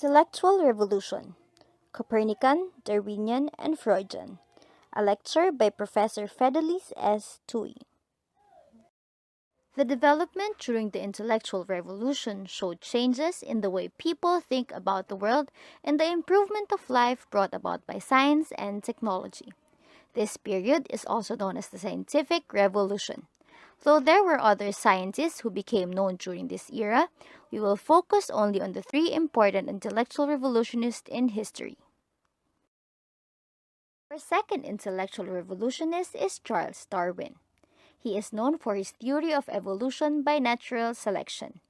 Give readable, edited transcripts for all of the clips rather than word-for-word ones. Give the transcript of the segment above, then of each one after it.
Intellectual Revolution, Copernican, Darwinian, and Freudian. A lecture by Professor Fidelis S. Tui. The development during the intellectual revolution showed changes in the way people think about the world and the improvement of life brought about by science and technology. This period is also known as the scientific revolution. Though there were other scientists who became known during this era, we will focus only on the three important intellectual revolutionists in history. Our second intellectual revolutionist is Charles Darwin. He is known for his theory of evolution by natural selection.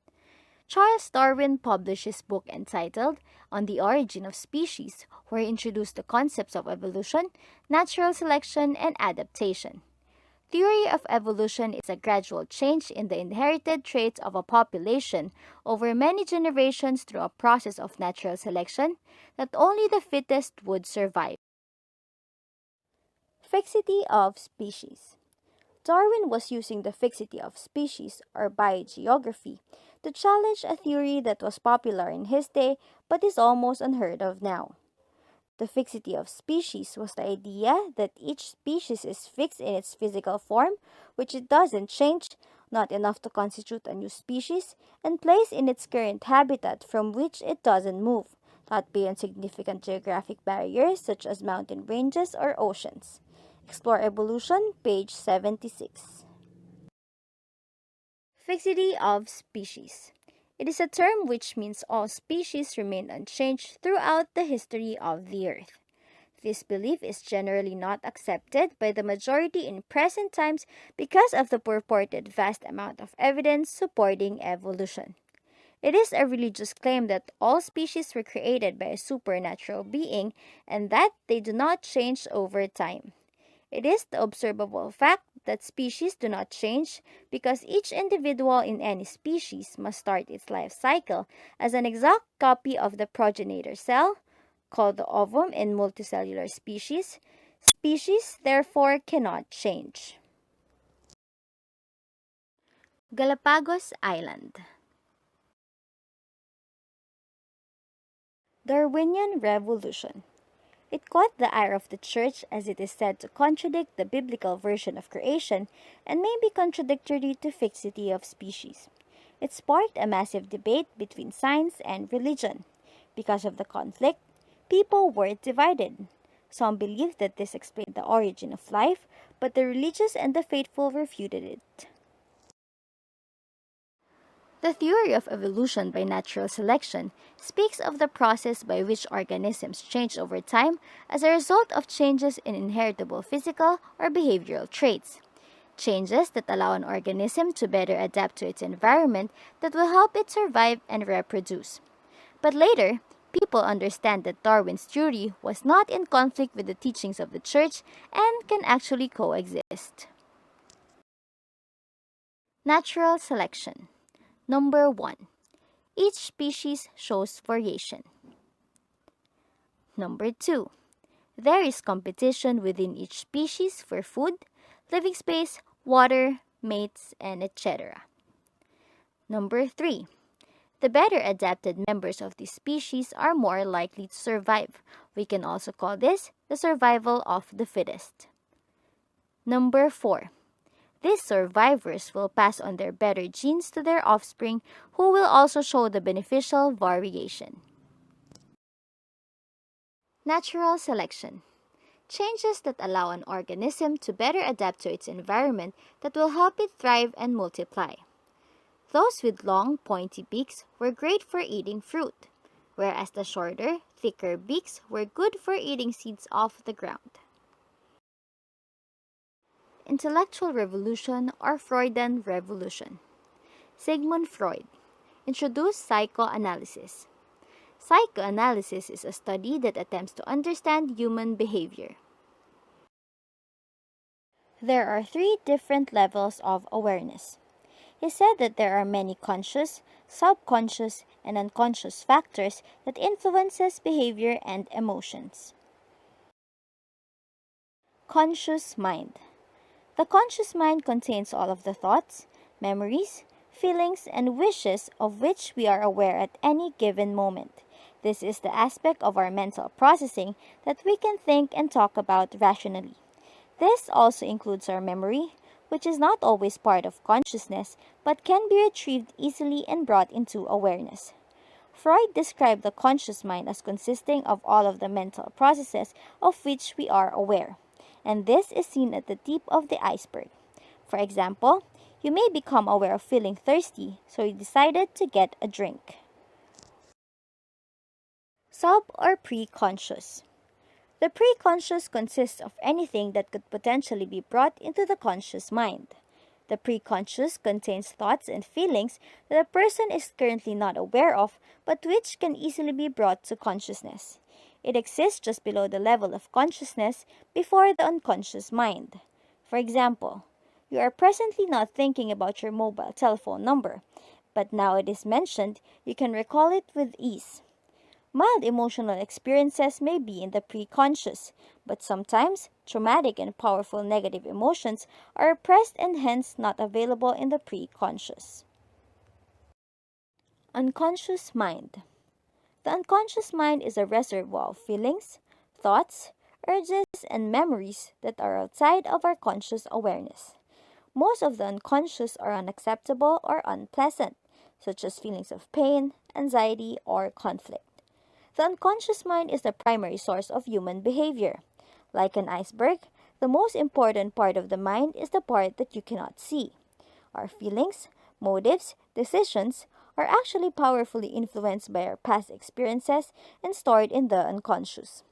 Charles Darwin published his book entitled On the Origin of Species, where he introduced the concepts of evolution, natural selection, and adaptation. Theory of evolution is a gradual change in the inherited traits of a population over many generations through a process of natural selection that only the fittest would survive. Fixity of species. Darwin was using the fixity of species, or biogeography, to challenge a theory that was popular in his day but is almost unheard of now. The fixity of species was the idea that each species is fixed in its physical form, which it doesn't change, not enough to constitute a new species, and placed in its current habitat from which it doesn't move, not beyond significant geographic barriers such as mountain ranges or oceans. Explore Evolution, page 76. Fixity of species. It is a term which means all species remain unchanged throughout the history of the Earth. This belief is generally not accepted by the majority in present times because of the purported vast amount of evidence supporting evolution. It is a religious claim that all species were created by a supernatural being and that they do not change over time. It is the observable fact that species do not change because each individual in any species must start its life cycle as an exact copy of the progenitor cell, called the ovum in multicellular species. Species, therefore, cannot change. Galapagos Island. Darwinian Revolution. It caught the ire of the church as it is said to contradict the biblical version of creation and may be contradictory to fixity of species. It sparked a massive debate between science and religion. Because of the conflict, people were divided. Some believed that this explained the origin of life, but the religious and the faithful refuted it. The theory of evolution by natural selection speaks of the process by which organisms change over time as a result of changes in inheritable physical or behavioral traits. Changes that allow an organism to better adapt to its environment that will help it survive and reproduce. But later, people understand that Darwin's theory was not in conflict with the teachings of the church and can actually coexist. Natural selection. Number 1. Each species shows variation. Number 2. There is competition within each species for food, living space, water, mates, and etc. Number 3. The better adapted members of this species are more likely to survive. We can also call this the survival of the fittest. Number 4. These survivors will pass on their better genes to their offspring, who will also show the beneficial variation. Natural selection. Changes that allow an organism to better adapt to its environment that will help it thrive and multiply. Those with long, pointy beaks were great for eating fruit, whereas the shorter, thicker beaks were good for eating seeds off the ground. Intellectual Revolution or Freudian Revolution. Sigmund Freud introduced psychoanalysis. Psychoanalysis is a study that attempts to understand human behavior. There are 3 different levels of awareness. He said that there are many conscious, subconscious, and unconscious factors that influences behavior and emotions. Conscious mind. The conscious mind contains all of the thoughts, memories, feelings, and wishes of which we are aware at any given moment. This is the aspect of our mental processing that we can think and talk about rationally. This also includes our memory, which is not always part of consciousness but can be retrieved easily and brought into awareness. Freud described the conscious mind as consisting of all of the mental processes of which we are aware, and this is seen at the tip of the iceberg. For example, you may become aware of feeling thirsty, so you decided to get a drink. Sub or pre-conscious. The pre-conscious consists of anything that could potentially be brought into the conscious mind. The pre-conscious contains thoughts and feelings that a person is currently not aware of, but which can easily be brought to consciousness. It exists just below the level of consciousness before the unconscious mind. For example, you are presently not thinking about your mobile telephone number, but now it is mentioned, you can recall it with ease. Mild emotional experiences may be in the pre-conscious, but sometimes traumatic and powerful negative emotions are repressed and hence not available in the pre-conscious. Unconscious mind. The unconscious mind is a reservoir of feelings, thoughts, urges, and memories that are outside of our conscious awareness. Most of the unconscious are unacceptable or unpleasant, such as feelings of pain, anxiety, or conflict. The unconscious mind is the primary source of human behavior. Like an iceberg, the most important part of the mind is the part that you cannot see. Our feelings, motives, decisions are actually powerfully influenced by our past experiences and stored in the unconscious.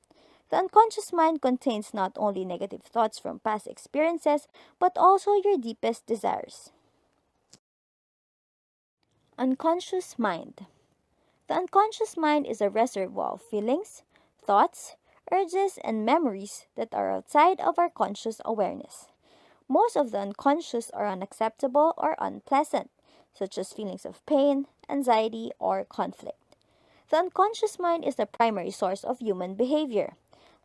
The unconscious mind contains not only negative thoughts from past experiences, but also your deepest desires. Unconscious mind. The unconscious mind is a reservoir of feelings, thoughts, urges, and memories that are outside of our conscious awareness. Most of the unconscious are unacceptable or unpleasant, such as feelings of pain, anxiety, or conflict. The unconscious mind is the primary source of human behavior.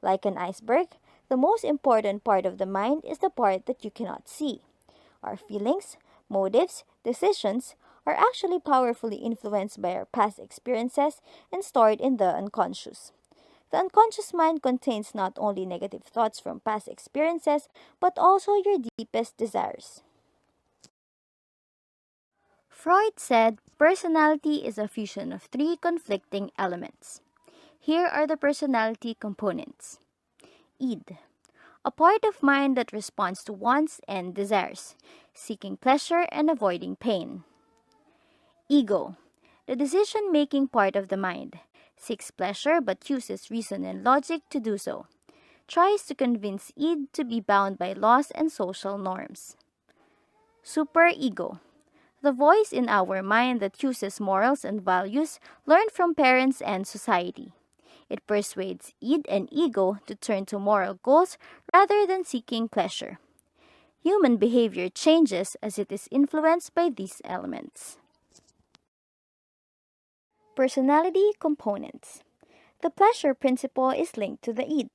Like an iceberg, the most important part of the mind is the part that you cannot see. Our feelings, motives, decisions are actually powerfully influenced by our past experiences and stored in the unconscious. The unconscious mind contains not only negative thoughts from past experiences, but also your deepest desires. Freud said personality is a fusion of three conflicting elements. Here are the personality components. Id, a part of mind that responds to wants and desires, seeking pleasure and avoiding pain. Ego, the decision-making part of the mind, seeks pleasure but uses reason and logic to do so, tries to convince id to be bound by laws and social norms. Superego, the voice in our mind that uses morals and values learned from parents and society. It persuades id and ego to turn to moral goals rather than seeking pleasure. Human behavior changes as it is influenced by these elements. Personality components. The pleasure principle is linked to the id.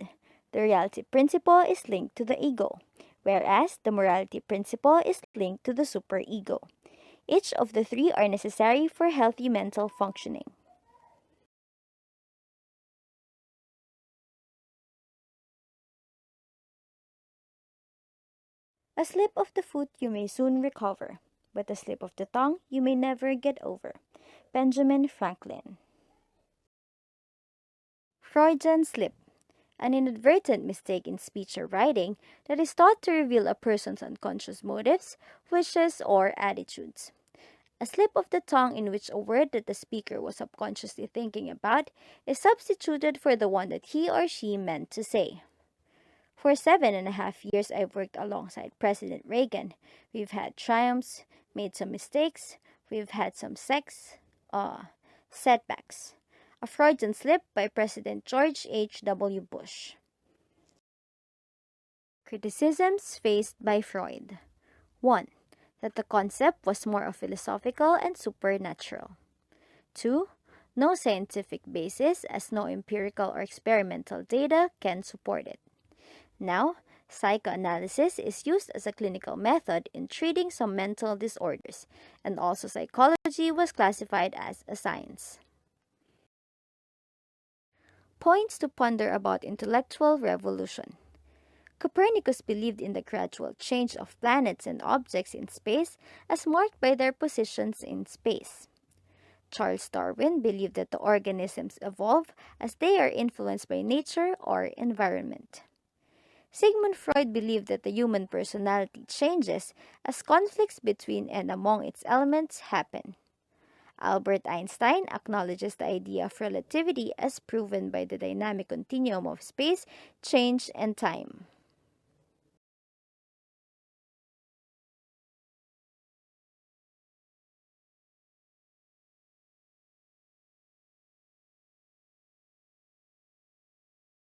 The reality principle is linked to the ego, whereas the morality principle is linked to the superego. Each of the three are necessary for healthy mental functioning. A slip of the foot you may soon recover, but a slip of the tongue you may never get over. Benjamin Franklin. Freudian slip, an inadvertent mistake in speech or writing that is thought to reveal a person's unconscious motives, wishes, or attitudes. A slip of the tongue in which a word that the speaker was subconsciously thinking about is substituted for the one that he or she meant to say. For 7.5 years, I've worked alongside President Reagan. We've had triumphs, made some mistakes, we've had some setbacks. A Freudian slip by President George H.W. Bush. Criticisms faced by Freud. 1. That the concept was more of philosophical and supernatural. 2. No scientific basis as no empirical or experimental data can support it. Now, psychoanalysis is used as a clinical method in treating some mental disorders, and also psychology was classified as a science. points to ponder about intellectual revolution. Copernicus believed in the gradual change of planets and objects in space as marked by their positions in space. Charles Darwin believed that the organisms evolve as they are influenced by nature or environment. Sigmund Freud believed that the human personality changes as conflicts between and among its elements happen. Albert Einstein acknowledges the idea of relativity as proven by the dynamic continuum of space, change, and time.